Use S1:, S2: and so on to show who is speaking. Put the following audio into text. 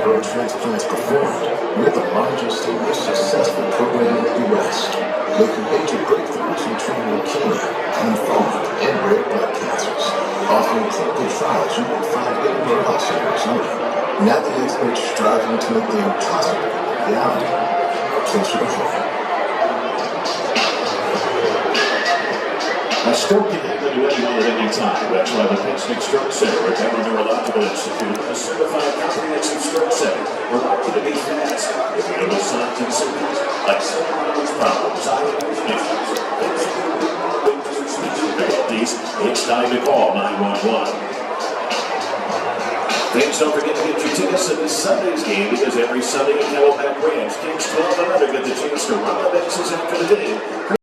S1: bone marrow transplants performed, we're the largest and most successful program in the U.S., making major breakthroughs in treating leukemia, lymphoma, and rare blood cancers, offering clinical trials you won't find anywhere else in Arizona. Now the experts striving to make the impossible a reality, closer to home.
S2: A stroke can happen to anyone at any time. That's why the Pittsburgh Stroke Center at Denver Neurological Institute, a certified comprehensive stroke center, will help you to be fast if you notice signs and symptoms like cerebral problems, difficulties. It's time to call 911. Fans, don't forget to get your tickets to this Sunday's game, because every Sunday at Camelback Ranch, Kings 12 and under get the chance to run the bases after the game.